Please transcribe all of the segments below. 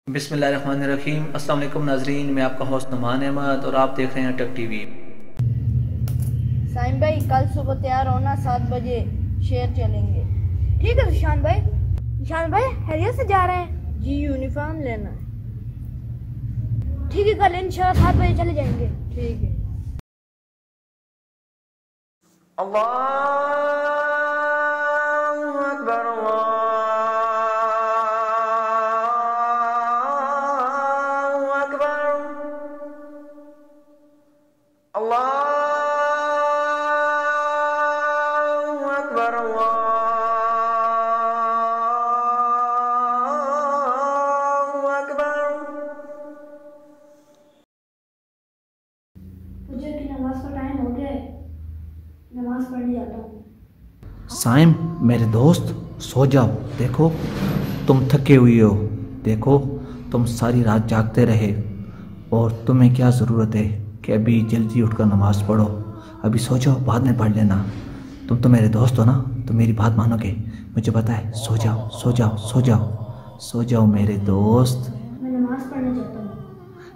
बिस्मिल्लाहिर्रहमानिर्रहीम। अस्सलाम वालेकुम नाजरीन, मैं आपका होस्ट नुमान अहमद और आप देख रहे हैं टेक टीवी। साइम भाई, कल सुबह तैयार होना, 7 बजे शेर चलेंगे। ठीक है निशान भाई। निशान भाई हैरियत से जा रहे हैं जी, यूनिफॉर्म लेना है। ठीक है, कल इंशाल्लाह 7 बजे चले जाएंगे। ठीक है। अल्लाहु अकबर, अल्लाहु अकबर, अल्लाहु अकबर, अल्लाहु अकबर। फजर की नमाज का टाइम हो गया है, नमाज पढ़ने जाता हूँ। साइम मेरे दोस्त, सो जाओ। देखो तुम थके हुए हो, देखो तुम सारी रात जागते रहे और तुम्हें क्या ज़रूरत है कि अभी जल्दी उठकर नमाज़ पढ़ो। अभी सो जाओ, बाद में पढ़ लेना। तुम तो मेरे दोस्त हो ना, तो मेरी बात मानोगे, मुझे पता है। सो जाओ सो जाओ सो जाओ सो जाओ मेरे दोस्त। मैं नमाज पढ़ने जाता हूँ।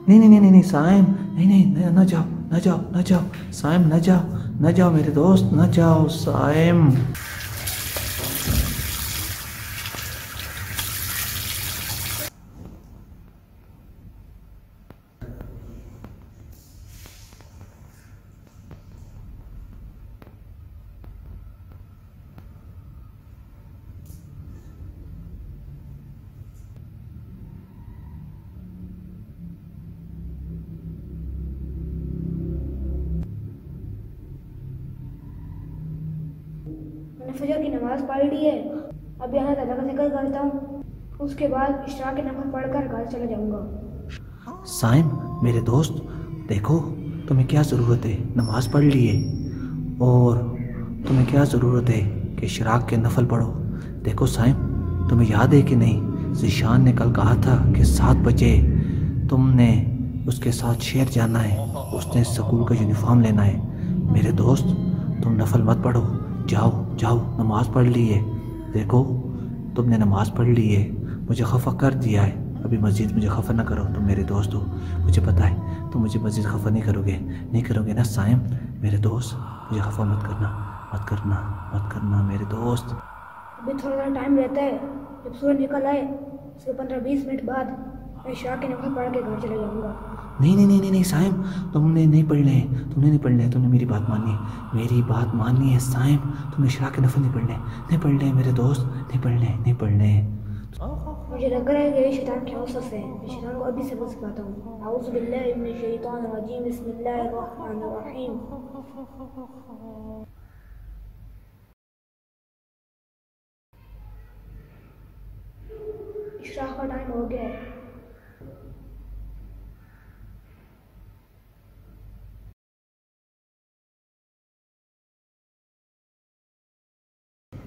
नहीं नहीं नहीं नहीं नहीं साइम, नहीं नहीं नहीं, ना जाओ ना जाओ ना जाओ साइम, ना जाओ ना जाओ मेरे दोस्त, ना जाओ साइम। मैंने फजर की नमाज पढ़ ली है। अब यहाँ अल्लाह का जिक्र करता हूँ, उसके बाद इशरा की नमाज पढ़कर घर चले जाऊँगा। साइम मेरे दोस्त, देखो तुम्हें क्या ज़रूरत है, नमाज़ पढ़ लिए और तुम्हें क्या ज़रूरत है कि इशराक के नफल पढ़ो। देखो साइम, तुम्हें याद है कि नहीं, ज़ीशान ने कल कहा था कि 7 बजे तुमने उसके साथ शहर जाना है, उसने स्कूल का यूनिफॉर्म लेना है। मेरे दोस्त तुम नफल मत पढ़ो, जाओ जाओ नमाज़ पढ़ ली है। देखो तुमने नमाज़ पढ़ ली है, मुझे खफा कर दिया है। अभी मस्जिद मुझे खफा ना करो, तुम मेरे दोस्त हो, मुझे पता है तुम मुझे मस्जिद खफा नहीं करोगे, नहीं करोगे ना साइम मेरे दोस्त। मुझे खफा मत करना, मत करना, मत करना मेरे दोस्त। अभी थोड़ा सा टाइम रहता है, जब सूरज निकल आए उसके 15-20 मिनट बाद मैं इशरा की नमाज पढ़ के घर चले जाऊँगा। नहीं नहीं नहीं नहीं नहीं साइम, तुमने नहीं पढ़ने है, तुमने नहीं पढ़ने है, तुमने मेरी बात माननी है, मेरी बात माननी है साइम। तुमने इशरा के नफल नहीं पढ़ने, नहीं पढ़ने मेरे दोस्त, नहीं पढ़ने, नहीं पढ़ने। मुझे लग रहा है ये शैतान की वसवस है। मैं शैतान को अभी सबक सिखाता हूँ। औज़ु बिल्लाहि मिनश शैतानिर रजीम, बिस्मिल्लाहिर रहमानिर रहीम। इशरा का टाइम हो गया है।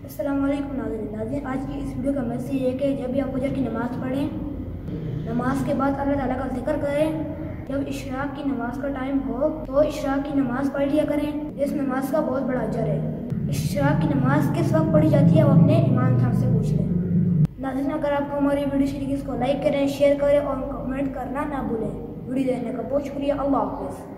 अस्सलाम वालेकुम नाज़रीन, आज की इस वीडियो का मैसेज ये है कि जब भी आप फजर की नमाज़ पढ़ें, नमाज के बाद अल्लाह ताला का जिक्र करें। जब इशराक की नमाज का टाइम हो तो इशराक की नमाज़ पढ़ लिया करें। इस नमाज का बहुत बड़ा अजर है। इशराक की नमाज किस वक्त पढ़ी जाती है वो अपने इमाम साहब से पूछ लें। नाज़रीन, अगर आपको हमारी वीडियो सीरीज को लाइक करें, शेयर करें और कमेंट करना ना भूलें। वीडियो देखने का बहुत शुक्रिया। अल्लाह हाफ़िज़।